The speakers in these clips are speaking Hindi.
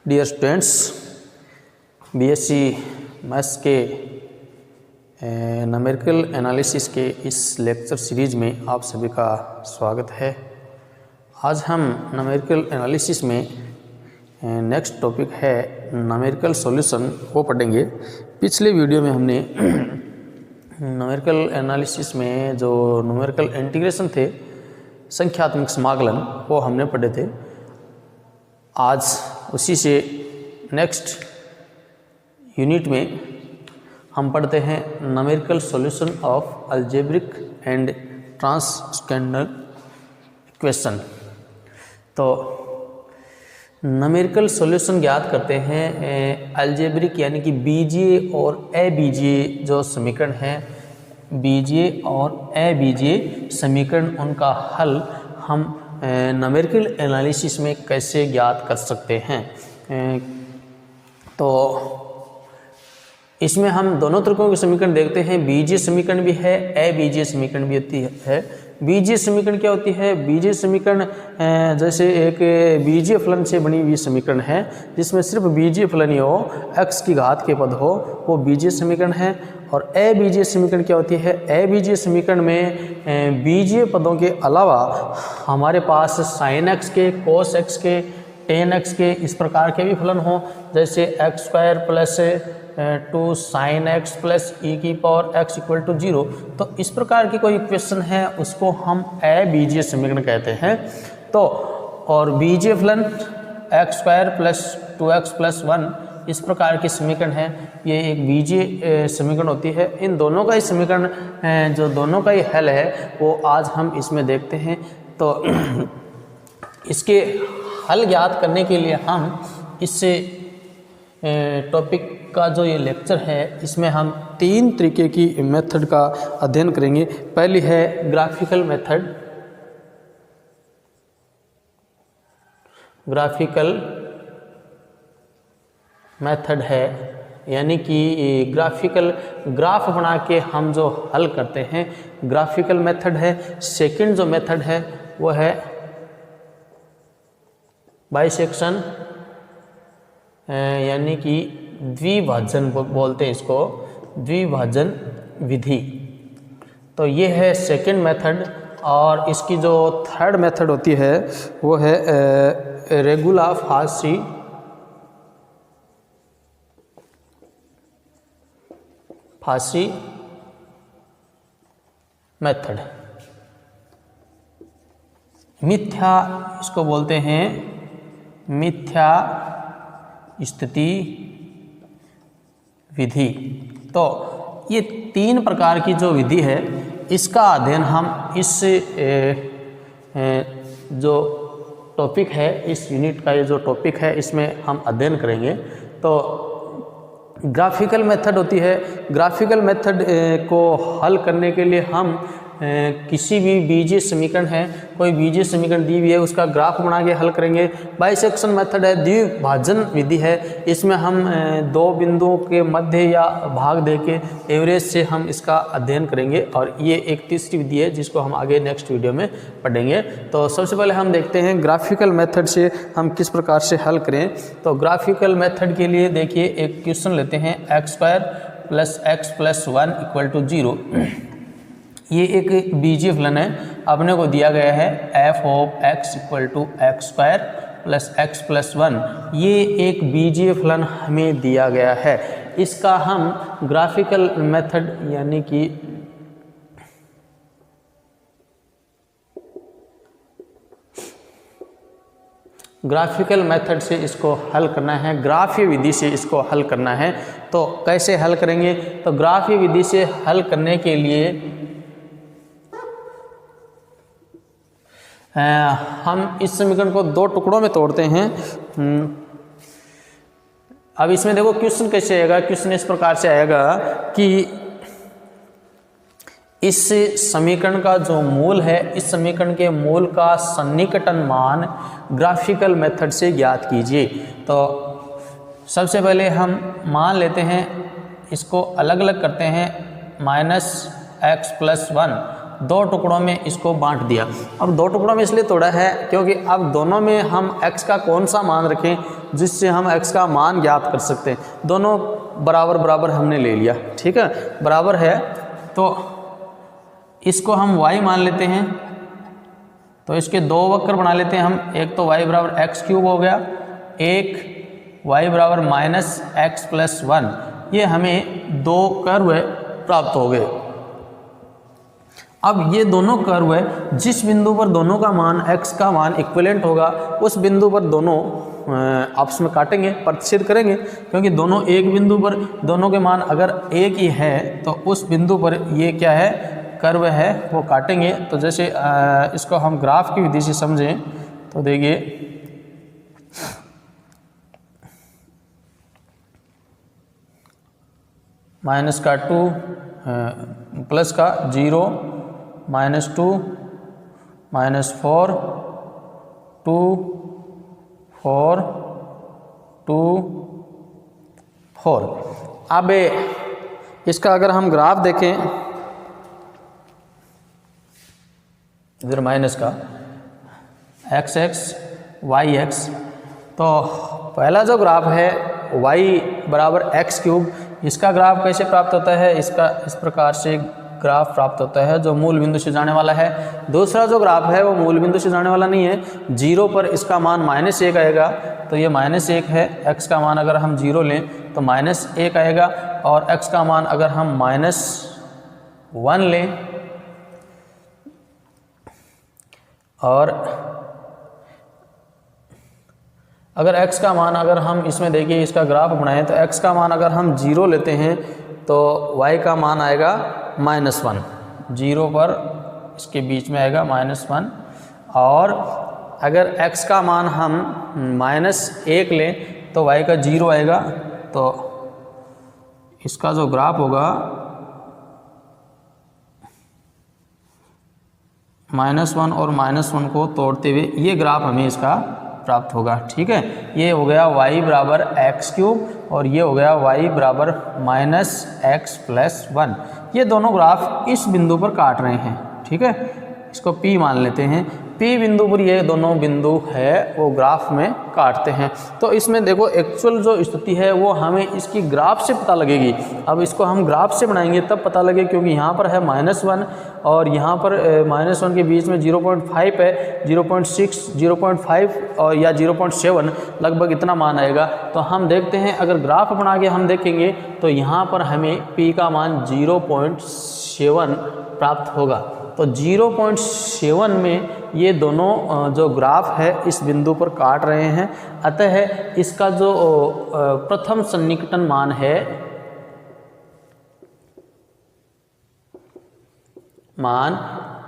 डियर स्टूडेंट्स, बीएससी मैथ्स के न्यूमेरिकल एनालिसिस के इस लेक्चर सीरीज में आप सभी का स्वागत है। आज हम न्यूमेरिकल एनालिसिस में नेक्स्ट टॉपिक है न्यूमेरिकल सॉल्यूशन को पढ़ेंगे। पिछले वीडियो में हमने न्यूमेरिकल एनालिसिस में जो न्यूमेरिकल इंटीग्रेशन थे, संख्यात्मक समाकलन, वो हमने पढ़े थे। आज उसी से नेक्स्ट यूनिट में हम पढ़ते हैं numerical solution of algebraic and transcendental equation. तो न्यूमेरिकल सॉल्यूशन ज्ञात करते हैं अलजेब्रिक यानी कि बीजीय और अबीजीय जो समीकरण हैं, बीजीय और अबीजीय समीकरण, उनका हल हम न्यूमेरिकल एनालिसिस में कैसे ज्ञात कर सकते हैं। तो इसमें हम दोनों तरीकों के समीकरण देखते हैं। बीजीय समीकरण भी है, अबीजीय समीकरण भी होती है। बीजीय समीकरण क्या होती है? बीजीय समीकरण जैसे एक बीजीय फलन से बनी हुई समीकरण है जिसमें सिर्फ बीजीय फलन ही हो, x की घात के पद हो, वो बीजीय समीकरण है। और अबीजीय समीकरण क्या होती है? अबीजीय समीकरण में बीजीय पदों के अलावा हमारे पास sin x के, cos x के, tan x के, इस प्रकार के भी फलन हो, जैसे x² plus 2 sin x plus e की पावर x इक्वल टू 0। तो इस प्रकार की कोई इक्वेशन है उसको हम अबीजीय समीकरण कहते हैं। तो और बीजीय फलन x² प्लस 2x प्लस 1, इस प्रकार के समीकरण है, ये एक बीजीय समीकरण होती है। इन दोनों का ही समीकरण जो दोनों का ही हल है वो आज हम इसमें देखते हैं। तो इसके हल ज्ञात करने के लिए हम इससे टॉपिक का जो ये लेक्चर है इसमें हम 3 तरीके की मेथड का अध्ययन करेंगे। पहली है ग्राफिकल मेथड। ग्राफिकल मेथड है यानी कि ग्राफिकल ग्राफ बना के हम जो हल करते हैं, ग्राफिकल मेथड है। सेकंड जो मेथड है वो है बाइसेक्शन यानी कि द्विभाजन बोलते हैं इसको, द्विभाजन विधि। तो ये है सेकंड मेथड। और इसकी जो थर्ड मेथड होती है वो है रेगुला फासी मेथड। मिथ्या इसको बोलते हैं, मिथ्या स्थिति विधि। तो ये 3 प्रकार की जो विधि है इसका अध्ययन हम इस जो टॉपिक है, इस यूनिट का ये जो टॉपिक है इसमें हम अध्ययन करेंगे। तो ग्राफिकल मेथड होती है। ग्राफिकल मेथड को हल करने के लिए हम किसी भी बीजीय समीकरण है, कोई बीजीय समीकरण दी हुई है, उसका ग्राफ बना के हल करेंगे। बाइसेक्शन मेथड है, द्विभाजन विधि है। इसमें हम 2 बिंदुओं के मध्य या भाग दे के एवरेज से हम इसका अध्ययन करेंगे। और ये एक तीसरी विधि है जिसको हम आगे नेक्स्ट वीडियो में पढ़ेंगे। तो सबसे पहले हम देखते हैं ग्राफिकल मेथड से हम किस प्रकार से हल करें। तो ग्राफिकल मेथड के लिए देखिए एक क्वेश्चन लेते हैं, x² plus x plus 1 equal to 0। ये एक बीजीय फलन है, अपने को दिया गया है f of x equal to x² plus x plus 1। ये एक बीजीय फलन हमें दिया गया है। इसका हम ग्राफिकल मेथड यानी कि ग्राफिकल मेथड से इसको हल करना है, ग्राफीय विधि से इसको हल करना है। तो कैसे हल करेंगे? तो ग्राफीय विधि से हल करने के लिए हम इस समीकरण को 2 टुकड़ों में तोड़ते हैं। अब इसमें देखो क्वेश्चन कैसे आएगा। क्वेश्चन इस प्रकार से आएगा कि इस समीकरण का जो मूल है, इस समीकरण के मूल का सन्निकटन मान ग्राफिकल मेथड से ज्ञात कीजिए। तो सबसे पहले हम मान लेते हैं, इसको अलग अलग करते हैं, -x प्लस 1 दो टुकड़ों में इसको बांट दिया। अब दो टुकड़ों में इसलिए तोड़ा है क्योंकि अब दोनों में हम x का कौन सा मान रखें जिससे हम x का मान ज्ञात कर सकते हैं। दोनों बराबर बराबर हमने ले लिया, ठीक है, बराबर है तो इसको हम y मान लेते हैं। तो इसके दो वक्र बना लेते हैं हम, एक तो y बराबर एक्स क्यूब हो गया, एक y बराबर माइनस एक्स प्लस 1। ये हमें दो कर्व प्राप्त हो गए। अब ये दोनों कर्व है, जिस बिंदु पर दोनों का मान x का मान इक्विवेलेंट होगा उस बिंदु पर दोनों आपस में काटेंगे, प्रतिच्छेद करेंगे, क्योंकि दोनों एक बिंदु पर दोनों के मान अगर एक ही है तो उस बिंदु पर ये क्या है, कर्व है, वो काटेंगे। तो जैसे इसको हम ग्राफ की विधि से समझें तो देखिए माइनस का 2 प्लस का 0 -2 -4 2 4 2 4। अब इसका अगर हम ग्राफ देखें इधर माइनस का एक्स एक्स वाई एक्स, तो पहला जो ग्राफ है y बराबर एक्स क्यूब, इसका ग्राफ कैसे प्राप्त होता है, इसका इस प्रकार से ग्राफ प्राप्त होता है जो मूल बिंदु से जाने वाला है। दूसरा जो ग्राफ है वो मूल बिंदु से जाने वाला नहीं है, 0 पर इसका मान -1 आएगा, तो ये -1 है। x का मान अगर हम 0 लें तो -1 आएगा, और x का मान अगर हम -1 लें और अगर x का मान अगर हम इसमें देखिए इसका ग्राफ बनाएं तो x का मान अगर हम 0 लेते हैं तो y का मान आएगा -1, 0 पर इसके बीच में आएगा -1। और अगर x का मान हम -1 लें तो y का 0 आएगा, तो इसका जो ग्राफ होगा -1 और -1 को तोड़ते हुए ये ग्राफ हमें इसका प्राप्त होगा, ठीक है। ये हो गया y बराबर एक्स क्यूब और ये हो गया y बराबर -x प्लस 1। ये दोनों ग्राफ इस बिंदु पर काट रहे हैं, ठीक है, इसको P मान लेते हैं। P बिंदु पर ये दोनों बिंदु है वो ग्राफ में काटते हैं। तो इसमें देखो एक्चुअल जो स्थिति है वो हमें इसकी ग्राफ से पता लगेगी। अब इसको हम ग्राफ से बनाएंगे तब पता लगे, क्योंकि यहाँ पर है -1 और यहाँ पर -1 के बीच में 0.5 है, 0.6 0.5 और या 0.7 लगभग इतना मान आएगा। तो हम देखते हैं अगर ग्राफ बना के हम देखेंगे तो यहाँ पर हमें P का मान 0.7 प्राप्त होगा। तो 0.7 में ये दोनों जो ग्राफ है इस बिंदु पर काट रहे हैं, अतः इसका जो प्रथम सन्निकटन मान है मान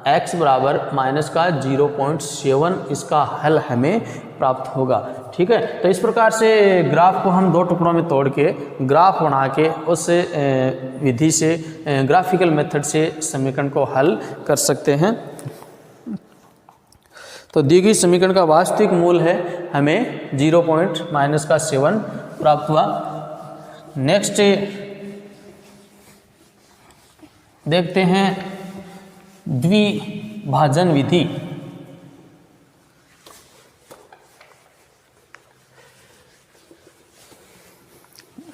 x बराबर माइनस का 0.7, इसका हल हमें प्राप्त होगा, ठीक है। तो इस प्रकार से ग्राफ को हम दो टुकड़ों में तोड़ के ग्राफ बना के उस विधि से ग्राफिकल मेथड से समीकरण को हल कर सकते हैं। तो दी गई समीकरण का वास्तविक मूल है हमें 0.7 प्राप्त हुआ। नेक्स्ट देखते हैं द्विभाजन विधि।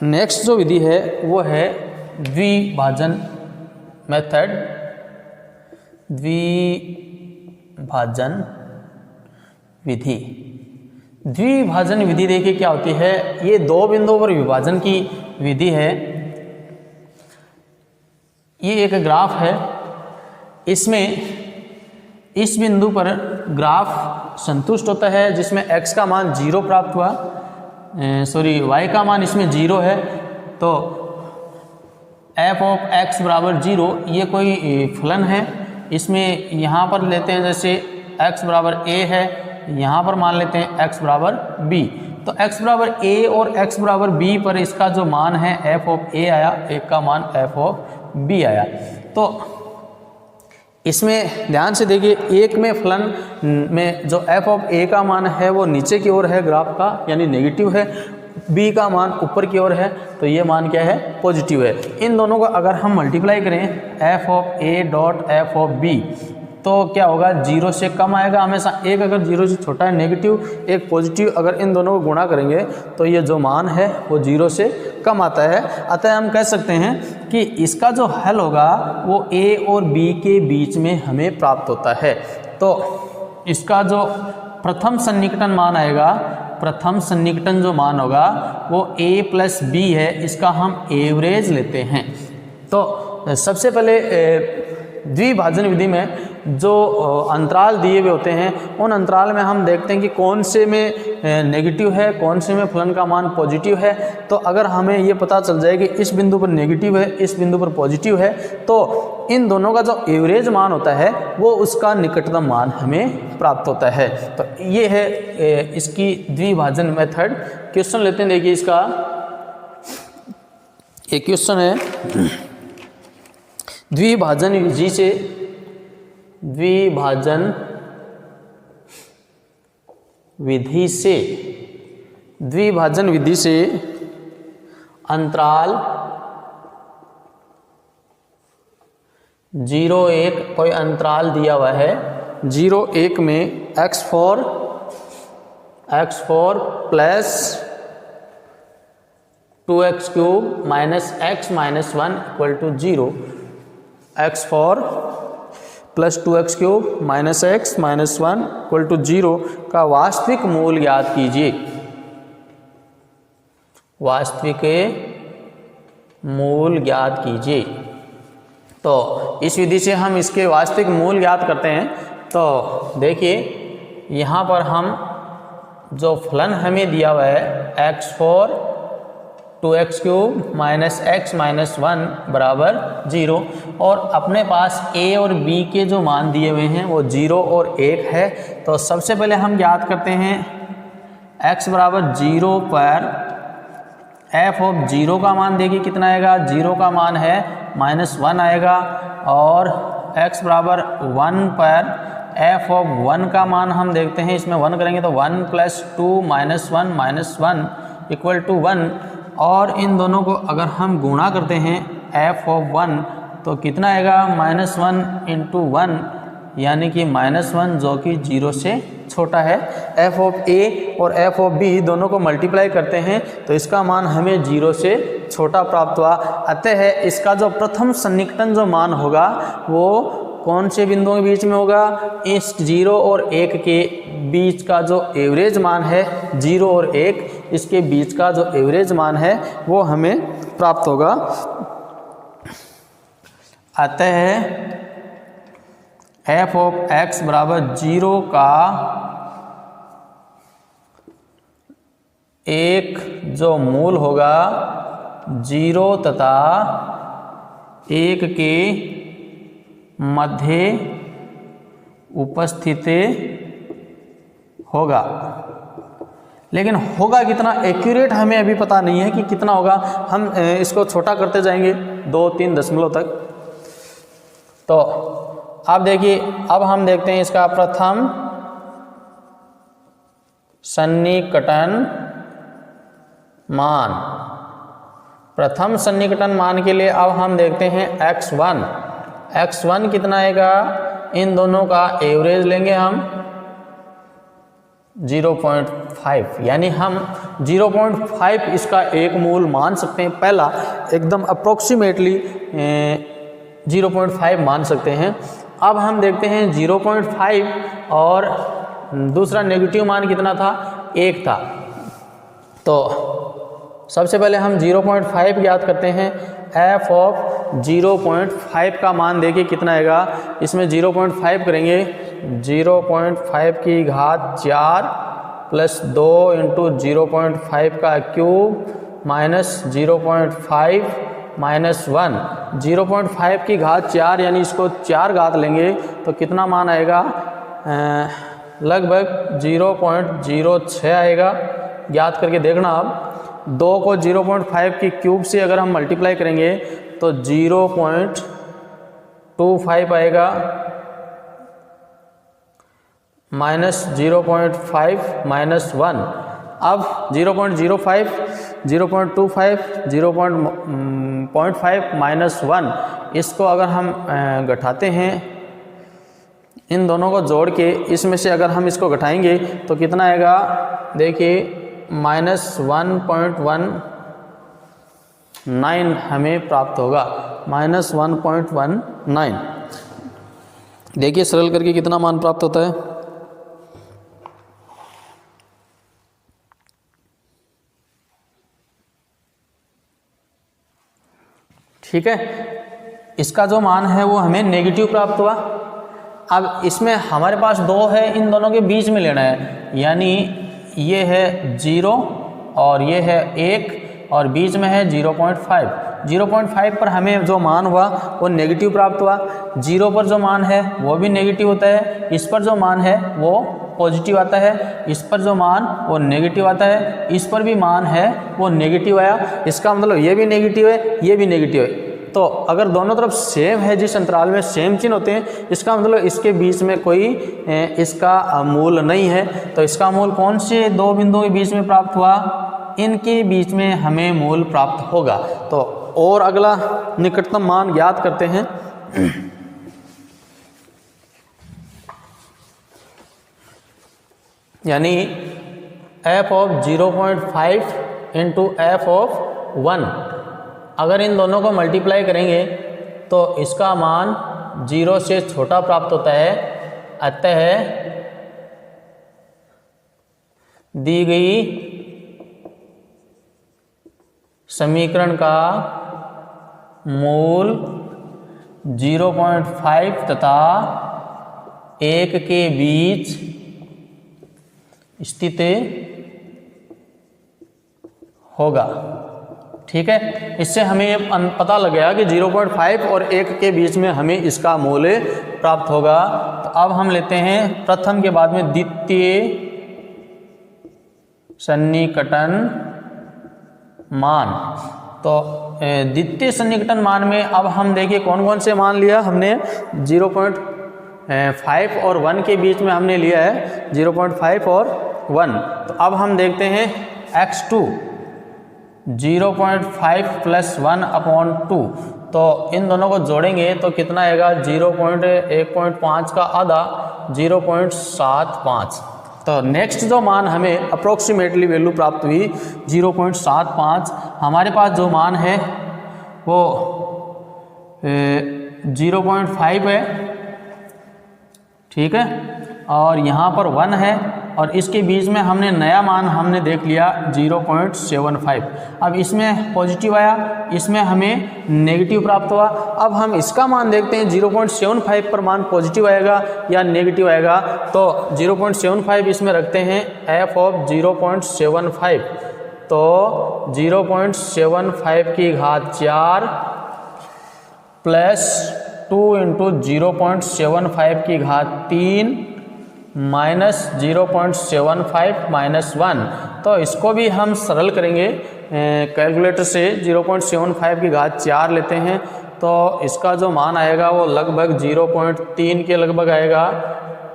नेक्स्ट जो विधि है वो है द्विभाजन मेथड। द्विभाजन विधि, द्विभाजन विधि देखिए क्या होती है। ये दो बिंदुओं पर विभाजन की विधि है। ये एक ग्राफ है, इसमें इस बिंदु पर ग्राफ संतुष्ट होता है जिसमें x का मान 0 प्राप्त हुआ, y का मान इसमें 0 है। तो f ऑफ x बराबर 0 ये कोई फलन है। इसमें यहाँ पर लेते हैं जैसे x बराबर a है, यहाँ पर मान लेते हैं x बराबर b। तो x बराबर a और x बराबर b पर इसका जो मान है f ऑफ a आया, एक का मान f ऑफ b आया। तो इसमें ध्यान से देखिए, एक में फलन में जो f ऑफ a का मान है वो नीचे की ओर है ग्राफ का, यानी नेगेटिव है। b का मान ऊपर की ओर है तो ये मान क्या है, पॉजिटिव है। इन दोनों को अगर हम मल्टीप्लाई करें f of a dot f of b तो क्या होगा, 0 से कम आएगा हमेशा। एक अगर 0 से छोटा है नेगेटिव, एक पॉजिटिव, अगर इन दोनों को गुणा करेंगे तो ये जो मान है वो 0 से कम आता है। अतः हम कह सकते हैं कि इसका जो हल होगा वो a और b के बीच में हमें प्राप्त होता है। तो इसका जो प्रथम सन्निकटन मान आएगा, प्रथम सन्निकटन जो मान होगा वो a प्लस b है, इसका हम एवरेज लेते हैं। तो सबसे पहले द्विभाजन विधि में जो अंतराल दिए हुए होते हैं उन अंतराल में हम देखते हैं कि कौन से में नेगेटिव है, कौन से में फलन का मान पॉजिटिव है। तो अगर हमें ये पता चल जाए कि इस बिंदु पर नेगेटिव है, इस बिंदु पर पॉजिटिव है, तो इन दोनों का जो एवरेज मान होता है वो उसका निकटतम मान हमें प्राप्त होता है। तो ये है इसकी द्विभाजन मेथड। क्वेश्चन लेते हैं, देखिए इसका एक क्वेश्चन है, द्विभाजन विधि से, द्विभाजन विधि से, द्विभाजन विधि से अंतराल 0-1 कोई अंतराल दिया हुआ है, 0-1 में x4 plus 2x cube minus x minus 1 equal to 0, x4 plus 2x cube minus x minus 1 equal to 0 का वास्तविक मूल ज्ञात कीजिए। वास्तविक मूल ज्ञात कीजिए। तो इस विधि से हम इसके वास्तविक मूल ज्ञात करते हैं। तो देखिए यहाँ पर हम जो फलन हमें दिया हुआ है x4 2x cube minus x minus 1 बराबर 0, और अपने पास a और b के जो मान दिए हुए हैं वो 0 और 1 है। तो सबसे पहले हम ज्ञात करते हैं x बराबर 0 पर f ऑफ 0 का मान देखिए कितना आएगा, 0 का मान है -1 आएगा, और x बराबर 1 पर f ऑफ 1 का मान हम देखते हैं, इसमें 1 करेंगे तो 1 प्लस 2 माइनस 1 इक्वल टू 1, और इन दोनों को अगर हम गुणा करते हैं f ऑफ 1 तो कितना आएगा, -1 इंटू 1 यानी कि -1 जो कि 0 से छोटा है। f ऑफ a और f ऑफ b दोनों को मल्टीप्लाई करते हैं तो इसका मान हमें 0 से छोटा प्राप्त हुआ। अतः इसका जो प्रथम सन्निकटन जो मान होगा वो कौन से बिंदुओं के बीच में होगा, इस 0 और 1 के बीच का जो एवरेज मान है, 0 और 1 इसके बीच का जो एवरेज मान है वो हमें प्राप्त होगा। अतः f ऑफ x बराबर 0 का एक जो मूल होगा 0 तथा 1 के मध्य उपस्थित होगा। लेकिन होगा कितना एक्यूरेट हमें अभी पता नहीं है कि कितना होगा, हम इसको छोटा करते जाएंगे 2-3 दशमलव तक। तो अब देखिए, अब हम देखते हैं इसका प्रथम सन्निकटन मान। प्रथम सन्निकटन मान के लिए अब हम देखते हैं x1 कितना आएगा, इन दोनों का एवरेज लेंगे हम 0.5, यानी हम 0.5 इसका एक मूल मान सकते हैं। पहला एकदम अप्रोक्सीमेटली 0.5 मान सकते हैं। अब हम देखते हैं 0.5 और दूसरा नेगेटिव मान कितना था, 1 था। तो सबसे पहले हम 0.5 ज्ञात करते हैं। f ऑफ 0.5 का मान देखिए कितना आएगा, इसमें 0.5 करेंगे, 0.5 की घात 4 प्लस 2 इंटू 0.5 का क्यूब माइनस 0.5 माइनस 1, 0.5 की घात 4 यानी इसको 4 घात लेंगे तो कितना मान आएगा, लगभग 0.06 आएगा। ज्ञात करके देखना आप, 2 को 0.5 की क्यूब से अगर हम मल्टीप्लाई करेंगे तो 0.25 आएगा, माइनस 0.5 माइनस 1। अब 0.05 0.25, 0.5 माइनस 1, इसको अगर हम घटाते हैं, इन दोनों को जोड़ के इसमें से अगर हम इसको घटाएंगे तो कितना आएगा, देखिए -1.19 हमें प्राप्त होगा, -1.19। देखिए सरल करके कितना मान प्राप्त होता है। ठीक है, इसका जो मान है वो हमें नेगेटिव प्राप्त हुआ। अब इसमें हमारे पास 2 है, इन दोनों के बीच में लेना है, यानी ये है 0 और ये है 1 और बीच में है 0.5। 0.5 पर हमें जो मान हुआ वो नेगेटिव प्राप्त हुआ, 0 पर जो मान है वो भी नेगेटिव होता है, इस पर जो मान है वो पॉजिटिव आता है, इस पर जो मान वो नेगेटिव आता है, इस पर भी मान है वो नेगेटिव आया। इसका मतलब ये भी नेगेटिव है, ये भी नेगेटिव है। तो अगर दोनों तरफ सेम है, जिस अंतराल में सेम चिन्ह होते हैं, इसका मतलब इसके बीच में कोई इसका मूल नहीं है। तो इसका मूल कौन से 2 बिंदुओं के बीच में प्राप्त हुआ, इनके बीच में हमें मूल प्राप्त होगा। तो और अगला निकटतम मान ज्ञात करते हैं। यानी f of 0.5 into F of 1, अगर इन दोनों को मल्टीप्लाई करेंगे तो इसका मान 0 से छोटा प्राप्त होता है। अतः दी गई समीकरण का मूल 0.5 तथा 1 के बीच स्थित होगा। ठीक है, इससे हमें पता लग गया कि 0.5 और 1 के बीच में हमें इसका मूल्य प्राप्त होगा। तो अब हम लेते हैं प्रथम के बाद में द्वितीय सन्निकटन मान। तो द्वितीय सन्निकटन मान में अब हम देखिए कौन कौन से मान लिया हमने। 0.5 और 1 के बीच में हमने लिया है 0.5 और 1। तो अब हम देखते हैं x2 0.5 प्लस 1/2। तो इन दोनों को जोड़ेंगे तो कितना आएगा, 1.5 का आधा 0.75। तो नेक्स्ट जो मान हमें अप्रोक्सीमेटली वैल्यू प्राप्त हुई 0.75। हमारे पास जो मान है वो 0.5 है, ठीक है, और यहाँ पर 1 है और इसके बीच में हमने नया मान हमने देख लिया 0.75। अब इसमें पॉजिटिव आया, इसमें हमें नेगेटिव प्राप्त हुआ। अब हम इसका मान देखते हैं 0.75 पर मान पॉजिटिव आएगा या नेगेटिव आएगा। तो 0.75 इसमें रखते हैं f ऑफ 0.75। तो 0.75 की घात 4 प्लस 2 इंटू 0.75 की घात 3 माइनस 0.75 माइनस 1। तो इसको भी हम सरल करेंगे कैलकुलेटर से। 0.75 की घात 4 लेते हैं तो इसका जो मान आएगा वो लगभग 0.3 के लगभग आएगा,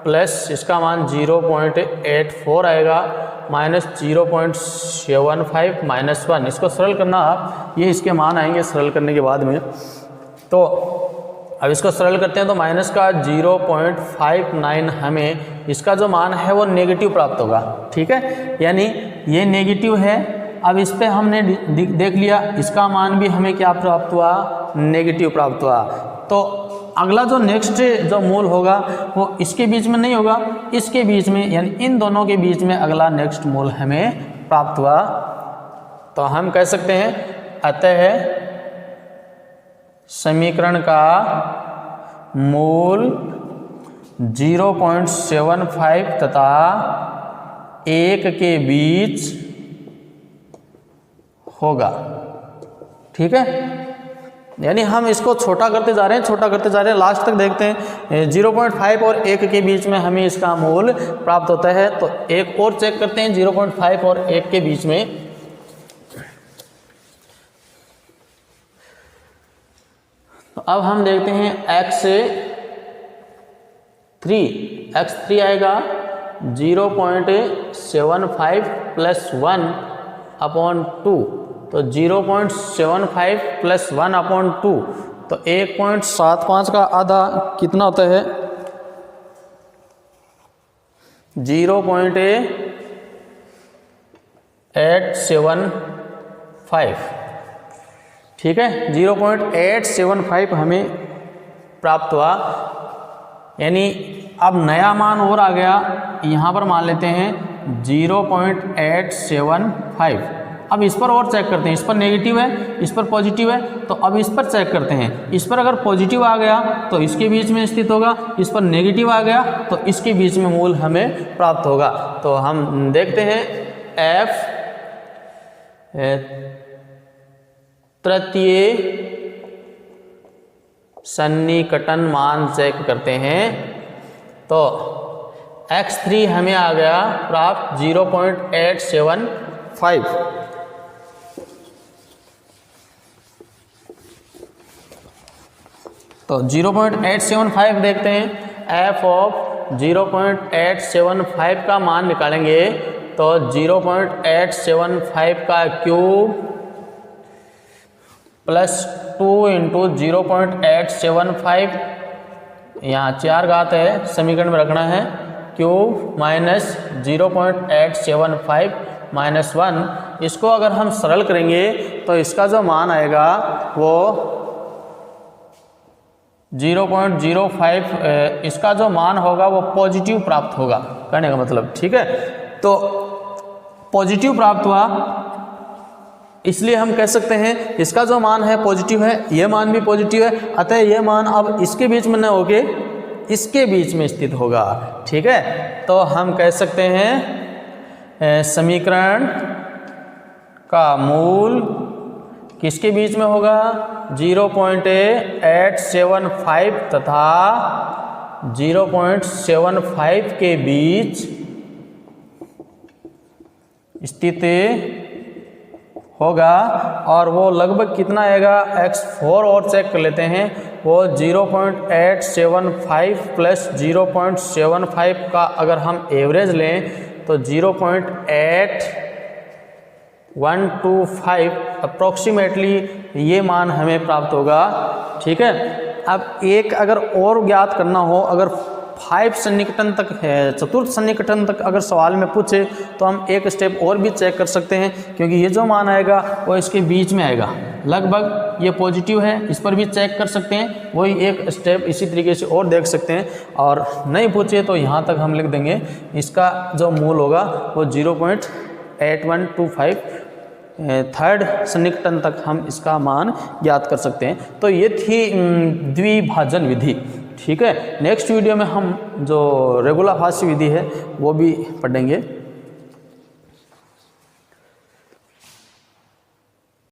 प्लस इसका मान 0.84 आएगा, माइनस 0.75 माइनस 1। इसको सरल करना आप, ये इसके मान आएंगे सरल करने के बाद में। तो अब इसको सरल करते हैं तो माइनस का 0.59 हमें इसका जो मान है वो नेगेटिव प्राप्त होगा। ठीक है, यानी ये नेगेटिव है। अब इस पे हमने देख लिया इसका मान भी हमें क्या प्राप्त हुआ, नेगेटिव प्राप्त हुआ। तो अगला जो नेक्स्ट जो मूल होगा वो इसके बीच में नहीं होगा, इसके बीच में, यानी इन दोनों के बीच में अगला नेक्स्ट मूल हमें प्राप्त हुआ। तो हम कह सकते हैं अतः समीकरण का मूल 0.75 तथा 1 के बीच होगा। ठीक है, यानी हम इसको छोटा करते जा रहे हैं, छोटा करते जा रहे हैं, लास्ट तक देखते हैं 0.5 और 1 के बीच में हमें इसका मूल प्राप्त होता है। तो एक और चेक करते हैं 0.5 और 1 के बीच में। तो अब हम देखते हैं x3 आएगा 0.75 प्लस 1 1/2, तो 0.75 प्लस 1/2, तो 1.75 का आधा कितना होता है? 0.875, ठीक है। 0.875 हमें प्राप्त हुआ, यानी अब नया मान और आ गया, यहाँ पर मान लेते हैं 0.875। अब इस पर और चेक करते हैं, इस पर नेगेटिव है, इस पर पॉजिटिव है, तो अब इस पर चेक करते हैं। इस पर अगर पॉजिटिव आ गया तो इसके बीच में स्थित होगा, इस पर नेगेटिव आ गया तो इसके बीच में मूल हमें प्राप्त होगा। तो हम देखते हैं f तृतीय सन्निकटन मान चेक करते हैं, तो x3 हमें आ गया प्राप्त 0.875। तो 0.875 देखते हैं, f ऑफ 0.875 का मान निकालेंगे तो 0.875 का क्यूब प्लस 2 इंटू 0.875, यहाँ 4 घात है, समीकरण में रखना है, क्यूब माइनस 0.875 माइनस 1, इसको अगर हम सरल करेंगे तो इसका जो मान आएगा वो 0.05, इसका जो मान होगा वो पॉजिटिव प्राप्त होगा, कहने का मतलब, ठीक है। तो पॉजिटिव प्राप्त हुआ, इसलिए हम कह सकते हैं इसका जो मान है पॉजिटिव है, ये मान भी पॉजिटिव है, अतः ये मान अब इसके बीच में न होके इसके बीच में स्थित होगा, ठीक है। तो हम कह सकते हैं समीकरण का मूल किसके बीच में होगा? 0.875 तथा 0.75 के बीच स्थित होगा, और वो लगभग कितना आएगा? x4 और चेक कर लेते हैं, वो 0.875 प्लस 0.75 का अगर हम एवरेज लें तो 0.8125 अप्रोक्सीमेटली ये मान हमें प्राप्त होगा, ठीक है। अब एक अगर और ज्ञात करना हो, अगर 5 सन्निकटन तक है, चतुर्थ सन्निकटन तक अगर सवाल में पूछे तो हम एक स्टेप और भी चेक कर सकते हैं, क्योंकि ये जो मान आएगा वो इसके बीच में आएगा, लगभग ये पॉजिटिव है, इस पर भी चेक कर सकते हैं, वही एक स्टेप इसी तरीके से और देख सकते हैं। और नहीं पूछे तो यहाँ तक हम लिख देंगे, इसका जो मूल होगा वो 0.8125, थर्ड सन्निकटन तक हम इसका मान ज्ञात कर सकते हैं। तो ये थी द्विभाजन विधि, ठीक है। नेक्स्ट वीडियो में हम जो रेगुलर भाज्य विधि है वो भी पढ़ेंगे।